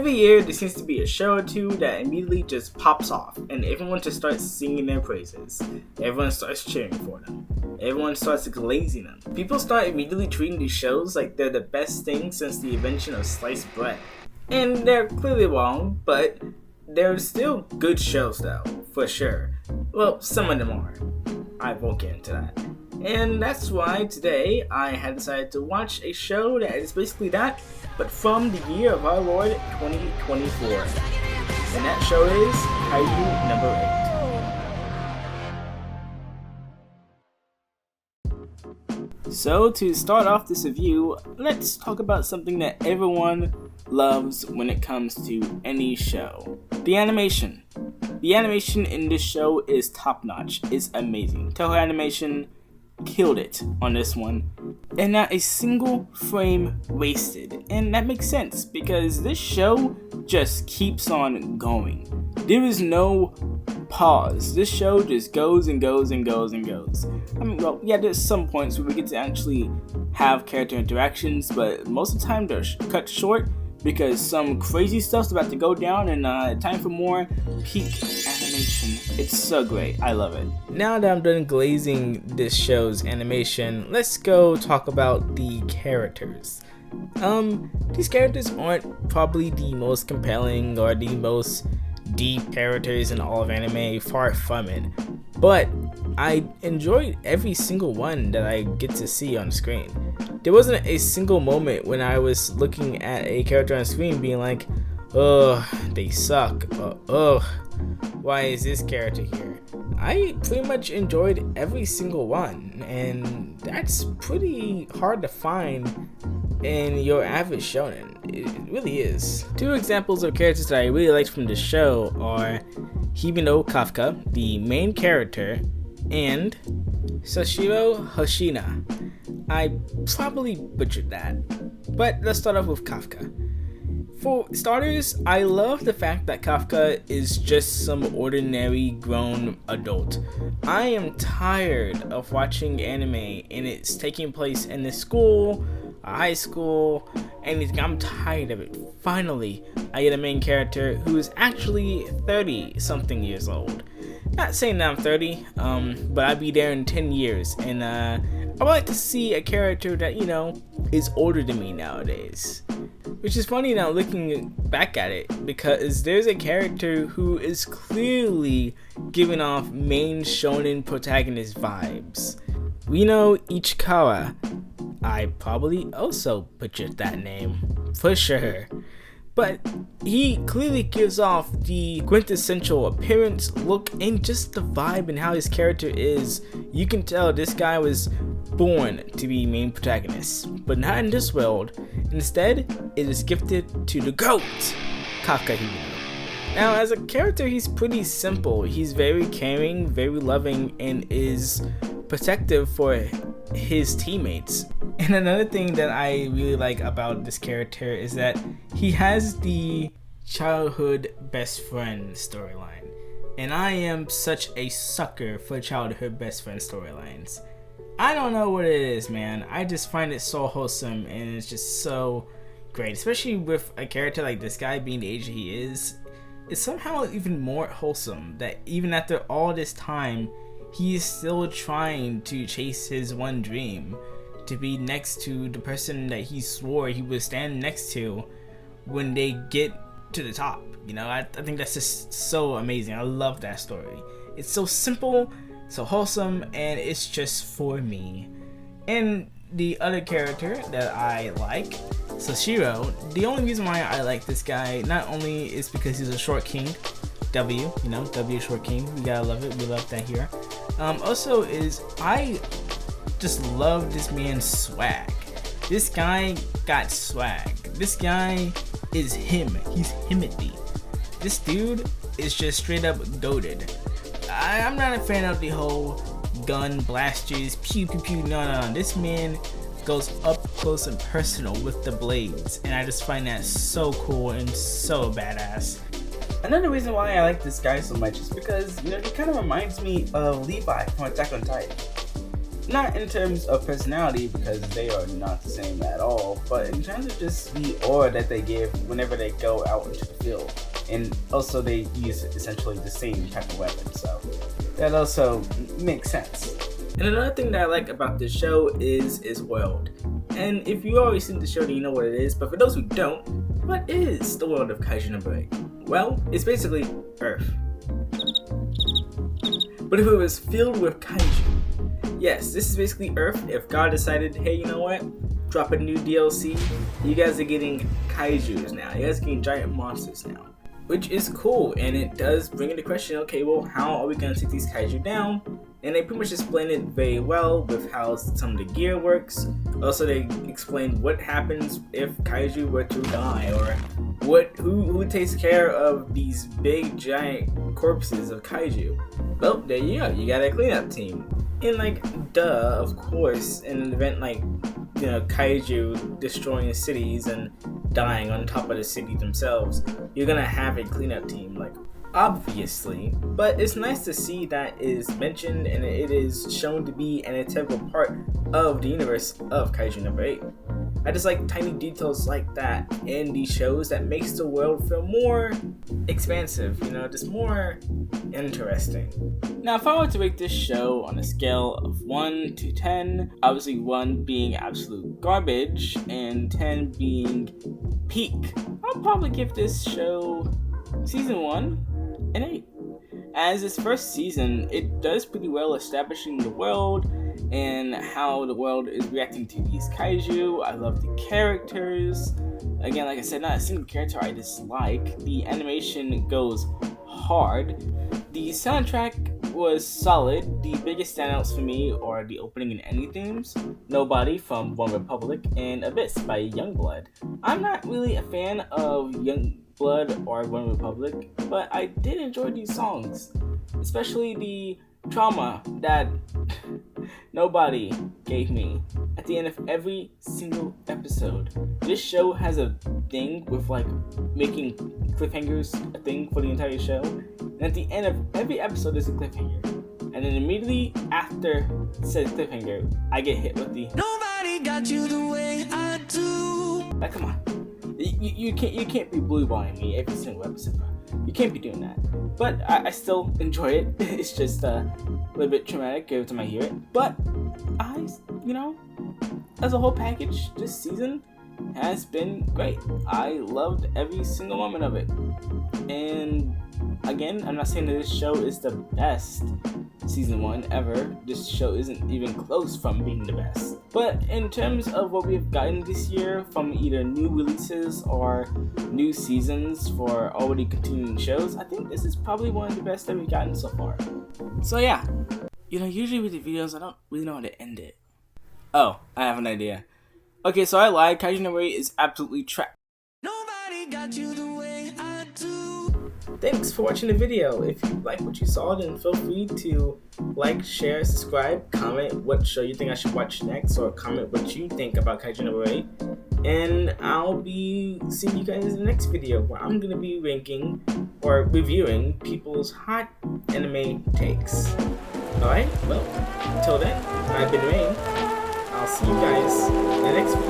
Every year there seems to be a show or two that immediately just pops off and everyone just starts singing their praises. Everyone starts cheering for them. Everyone starts glazing them. People start immediately treating these shows like they're the best thing since the invention of sliced bread. And they're clearly wrong, but they're still good shows though, for sure. Well, some of them are. I won't get into that. And that's why today I had decided to watch a show that is basically that, but from the year of our Lord 2024. And that show is Kaiju No.8. So to start off this review, let's talk about something that everyone loves when it comes to any show. The animation. The animation in this show is top notch. It's amazing. Toho Animation killed it on this one, and not a single frame wasted. And that makes sense because this show just keeps on going. There is no pause. This show just goes and goes and goes and goes. I mean, well, yeah, there's some points where we get to actually have character interactions, but most of the time they're cut short because some crazy stuff's about to go down, and time for more peak animation. It's so great. I love it. Now that I'm done glazing this show's animation, let's go talk about the characters. These characters aren't probably the most compelling or the most deep characters in all of anime, far from it. But I enjoyed every single one that I get to see on screen. There wasn't a single moment when I was looking at a character on screen being like, ugh, they suck, or ugh, why is this character here? I pretty much enjoyed every single one, and that's pretty hard to find in your average shonen. It really is. Two examples of characters that I really liked from the show are Hibino Kafka, the main character, and Sashiro Hoshina. I probably butchered that, but let's start off with Kafka. For starters, I love the fact that Kafka is just some ordinary grown adult. I am tired of watching anime and it's taking place in this school, a high school, anything. I'm tired of it. Finally, I get a main character who is actually 30 something years old. Not saying that I'm 30, but I'll be there in 10 years, and I would like to see a character that, is older than me nowadays. Which is funny now looking back at it, because there's a character who is clearly giving off main shonen protagonist vibes. Rino Ichikawa. I probably also butchered that name, for sure. But he clearly gives off the quintessential appearance, look, and just the vibe and how his character is. You can tell this guy was born to be main protagonist, but not in this world. Instead, it is gifted to the GOAT, Kafka Hibino. Now, as a character, he's pretty simple. He's very caring, very loving, and is protective for his teammates. And another thing that I really like about this character is that he has the childhood best friend storyline. And I am such a sucker for childhood best friend storylines. I don't know what it is, man. I just find it so wholesome and it's just so great. Especially with a character like this guy being the age he is. It's somehow even more wholesome that even after all this time, he is still trying to chase his one dream, to be next to the person that he swore he would stand next to when they get to the top. I think that's just so amazing. I love that story. It's so simple, so wholesome, and it's just for me. And the other character that I like, Sashiro, the only reason why I like this guy not only is because he's a short king, W short king, we gotta love it, we love that here. Also is I just love this man's swag. This guy got swag. This guy is him. He's himothy. This dude is just straight up goated. I'm not a fan of the whole gun blasters, pew pew pew. No. This man goes up close and personal with the blades, and I just find that so cool and so badass. Another reason why I like this guy so much is because, he kind of reminds me of Levi from Attack on Titan. Not in terms of personality, because they are not the same at all, but in terms of just the aura that they give whenever they go out into the field. And also they use essentially the same type of weapon, so that also makes sense. And another thing that I like about this show is its world. And if you already seen the show, then you know what it is, but for those who don't, what is the world of Kaiju No.8? Well, it's basically Earth. But if it was filled with kaiju, yes, this is basically Earth. If God decided, hey, you know what? Drop a new DLC, you guys are getting kaijus now. You guys are getting giant monsters now. Which is cool, and it does bring into question, okay, well, how are we going to take these kaiju down? And they pretty much explain it very well with how some of the gear works. Also, they explain what happens if kaiju were to die, or who takes care of these big giant corpses of kaiju. Well, there you go, you got a cleanup team. And like, duh, of course, in an event like, you know, kaiju destroying cities and dying on top of the city themselves, you're gonna have a cleanup team, like, obviously. But it's nice to see that is mentioned and it is shown to be an integral part of the universe of Kaiju No.8. I just like tiny details like that in these shows that makes the world feel more expansive, you know, just more interesting. Now, if I were to rate this show on a scale of 1 to 10, obviously 1 being absolute garbage and 10 being peak, I'll probably give this show season 1 an 8. As its first season, it does pretty well establishing the world and how the world is reacting to these kaiju. I love the characters. Again, like I said, not a single character I dislike. The animation goes hard. The soundtrack was solid. The biggest standouts for me are the opening and ending themes, Nobody from One Republic, and Abyss by Youngblood. I'm not really a fan of Youngblood or One Republic, but I did enjoy these songs, especially the trauma that Nobody gave me at the end of every single episode. This show has a thing with like making cliffhangers a thing for the entire show, and at the end of every episode there's a cliffhanger, and then immediately after said cliffhanger I get hit with the "Nobody got you the way I do." Like, come on, you can't be blue balling me every single episode. You can't be doing that. But I still enjoy it. It's just a little bit traumatic every time I hear it. But you know, as a whole package, this season has been great. I loved every single moment of it. And again, I'm not saying that this show is the best season 1 ever. This show isn't even close from being the best. But in terms of what we've gotten this year from either new releases or new seasons for already continuing shows, I think this is probably one of the best that we've gotten so far. So yeah, you know, usually with the videos, I don't really know how to end it. Oh, I have an idea. Okay, so I lied. Kaiju No.8 is absolutely trash. Nobody got you the way I do. Thanks for watching the video. If you like what you saw, then feel free to like, share, subscribe, comment what show you think I should watch next, or comment what you think about Kaiju No.8. And I'll be seeing you guys in the next video where I'm going to be ranking or reviewing people's hot anime takes. Alright, well, until then, I've been Rain. I'll see you guys in the next video.